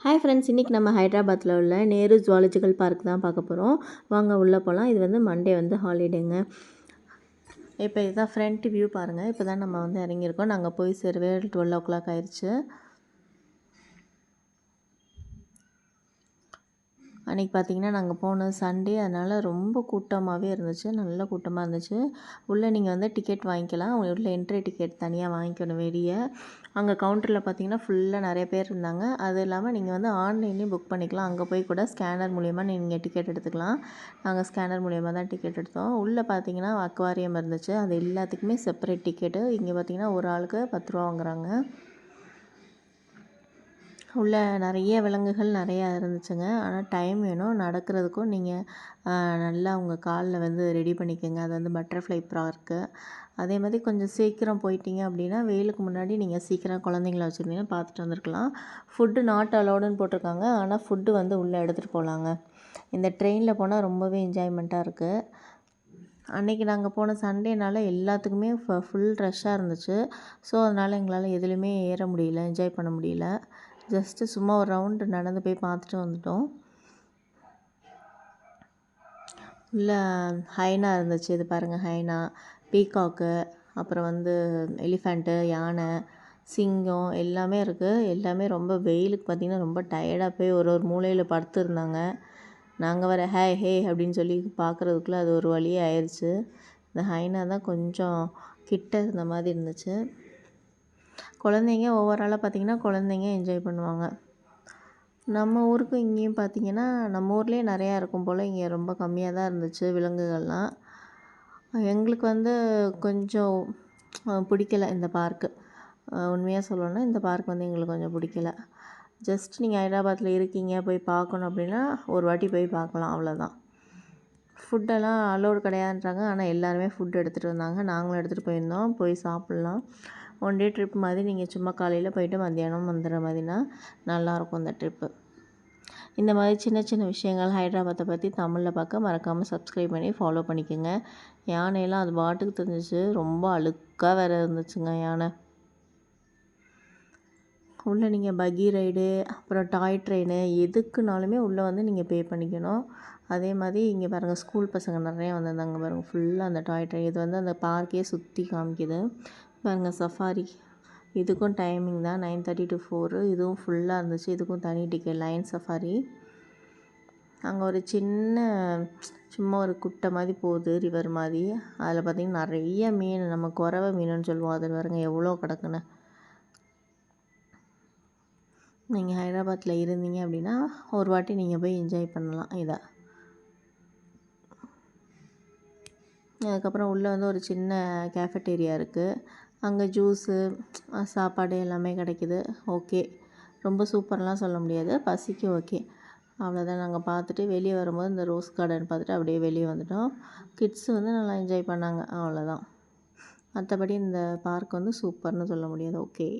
Hi friends, இன்றைக்கி நம்ம ஹைதராபாத்தில் உள்ள நேரு ஜுவாலஜிக்கல் பார்க் தான் பார்க்க போகிறோம். வாங்க உள்ளே போகலாம். இது மண்டே ஹாலிடேங்க. இப்போ இதுதான் ஃப்ரண்ட் வியூ பாருங்கள். இப்போ தான் நம்ம இறங்கியிருக்கோம். நாங்கள் போய் சேரவே 12 ஆயிடுச்சு. அன்றைக்கி பார்த்திங்கன்னா நாங்கள் போனது சண்டே, அதனால் ரொம்ப கூட்டமாகவே இருந்துச்சு. நல்ல கூட்டமாக இருந்துச்சு. உள்ளே நீங்கள் டிக்கெட் வாங்கிக்கலாம். உள்ளே என்ட்ரி டிக்கெட் தனியாக வாங்கிக்கணும் வெளியே. அங்கே கவுண்டரில் பார்த்திங்கன்னா ஃபுல்லாக நிறைய பேர் இருந்தாங்க. அது இல்லாமல் நீங்கள் ஆன்லைன்லேயும் புக் பண்ணிக்கலாம். அங்கே போய் கூட ஸ்கேனர் மூலிமா நீங்கள் டிக்கெட் எடுத்துக்கலாம். நாங்கள் ஸ்கேனர் மூலிமா தான் டிக்கெட் எடுத்தோம். உள்ளே பார்த்திங்கன்னா அக்வாரியம் இருந்துச்சு. அது எல்லாத்துக்குமே செப்பரேட் டிக்கெட்டு. இங்கே பார்த்திங்கன்னா ஒரு ஆளுக்கு 10 ரூபா வாங்குறாங்க. உள்ள நிறைய விலங்குகள் நிறையா இருந்துச்சுங்க. ஆனால் டைம் வேணும் நடக்கிறதுக்கும். நீங்கள் நல்லா உங்கள் காலில் ரெடி பண்ணிக்கோங்க. அது பட்டர்ஃப்ளை பார்க்கு. அதே மாதிரி கொஞ்சம் சீக்கிரம் போயிட்டீங்க அப்படின்னா வெயிலுக்கு முன்னாடி நீங்கள் சீக்கிரம் குழந்தைங்கள வச்சுருந்தீங்கன்னா பார்த்துட்டு வந்துருக்கலாம். ஃபுட்டு நாட் அலோடுன்னு போட்டிருக்காங்க. ஆனால் ஃபுட்டு உள்ளே எடுத்துகிட்டு போகலாங்க. இந்த ட்ரெயினில் போனால் ரொம்பவே என்ஜாய்மெண்ட்டாக இருக்குது. அன்றைக்கி நாங்கள் போன சண்டேனால எல்லாத்துக்குமே ஃபுல் ரஷ்ஷாக இருந்துச்சு. ஸோ அதனால் எங்களால் எதுலேயுமே ஏற முடியல, என்ஜாய் பண்ண முடியல. ஜஸ்ட்டு சும்மா ஒரு ரவுண்டு நடந்து போய் பார்த்துட்டு வந்துட்டோம். உள்ள ஹைனா இருந்துச்சு. இது பாருங்கள், ஹைனா, பீகாக்கு, அப்புறம் எலிஃபண்ட்டு, யானை, சிங்கம் எல்லாமே இருக்குது. எல்லாமே ரொம்ப வெயிலுக்கு பார்த்திங்கன்னா ரொம்ப டயர்டாக போய் ஒரு மூலையில் படுத்துருந்தாங்க. நாங்கள் வர ஹே ஹே அப்படின்னு சொல்லி பார்க்குறதுக்குள்ளே அது ஒரு வழியே ஆயிடுச்சு. இந்த ஹைனா தான் கொஞ்சம் கிட்ட இருந்த மாதிரி இருந்துச்சு. குழந்தைங்க ஓவராலாக பார்த்திங்கன்னா குழந்தைங்க என்ஜாய் பண்ணுவாங்க. நம்ம ஊருக்கும் இங்கேயும் பார்த்திங்கன்னா நம்ம ஊர்லேயே நிறையா இருக்கும் போல். இங்கே ரொம்ப கம்மியாக தான் இருந்துச்சு விலங்குகள்லாம். எங்களுக்கு கொஞ்சம் பிடிக்கல இந்த பார்க்கு. உண்மையாக சொல்லணும்னா இந்த பார்க் எங்களுக்கு கொஞ்சம் பிடிக்கல. ஜஸ்ட் நீங்கள் ஹைதராபாத்தில் இருக்கீங்க, போய் பார்க்கணும் அப்படின்னா ஒரு வாட்டி போய் பார்க்கலாம், அவ்வளோதான். ஃபுட்டெல்லாம் அலோடு கிடையாதுன்றாங்க. ஆனால் எல்லாருமே ஃபுட் எடுத்துகிட்டு வந்தாங்க. நாங்களும் எடுத்துகிட்டு போயிருந்தோம். போய் சாப்பிட்லாம். ஒன் டே ட்ரிப் மாதிரி நீங்கள் சும்மா காலையில் போயிட்டு மத்தியானம் வந்துடுற மாதிரினா நல்லாயிருக்கும் இந்த ட்ரிப்பு. இந்த மாதிரி சின்ன சின்ன விஷயங்கள் ஹைதராபாத்தை பற்றி தமிழில் பார்க்க மறக்காமல் சப்ஸ்கிரைப் பண்ணி ஃபாலோ பண்ணிக்கோங்க. யானையெல்லாம் அது பாட்டுக்கு தெரிஞ்சிச்சு. ரொம்ப அழுக்காக வேறு இருந்துச்சுங்க யானை. உள்ளே நீங்கள் பக்கி ரைடு, அப்புறம் டாய் ட்ரெயின் எதுக்குனாலுமே உள்ளே நீங்கள் பே பண்ணிக்கணும். அதே மாதிரி இங்கே பாருங்கள், ஸ்கூல் பசங்க நிறையா வந்திருந்தாங்க பாருங்கள். ஃபுல்லாக அந்த டாய் ட்ரெயின் இது அந்த பார்க்கையே சுற்றி காமிக்குது பாருங்கள். சஃபாரி இதுக்கும் டைமிங் தான் 9:30 to 4. இதுவும் ஃபுல்லாக இருந்துச்சு. இதுக்கும் தனி டிக்கெட். Line safari. அங்கே ஒரு சும்மா ஒரு குட்டை மாதிரி போகுது, ரிவர் மாதிரி. அதில் பார்த்திங்கன்னா நிறைய மீன், நம்ம குறவை மீனுன்னு சொல்லுவோம். அது பாருங்கள் எவ்வளோ கிடக்குன்னு. நீங்கள் ஹைதராபாத்தில் இருந்தீங்க அப்படின்னா ஒரு வாட்டி நீங்கள் போய் என்ஜாய் பண்ணலாம் இதை. அதுக்கப்புறம் உள்ளே ஒரு சின்ன கேஃபட்டேரியா இருக்குது. அங்கே ஜூஸு, சாப்பாடு எல்லாமே கிடைக்கிது. ஓகே, ரொம்ப சூப்பர்லாம் சொல்ல முடியாது, பசிக்கு ஓகே, அவ்வளோதான். நாங்கள் பார்த்துட்டு வெளியே வரும்போது இந்த ரோஸ் கார்டன் பார்த்துட்டு அப்படியே வெளியே வந்துட்டோம். கிட்ஸ் நல்லா என்ஜாய் பண்ணாங்க, அவ்வளோதான். மற்றபடி இந்த பார்க் சூப்பர்னு சொல்ல முடியாது. ஓகே.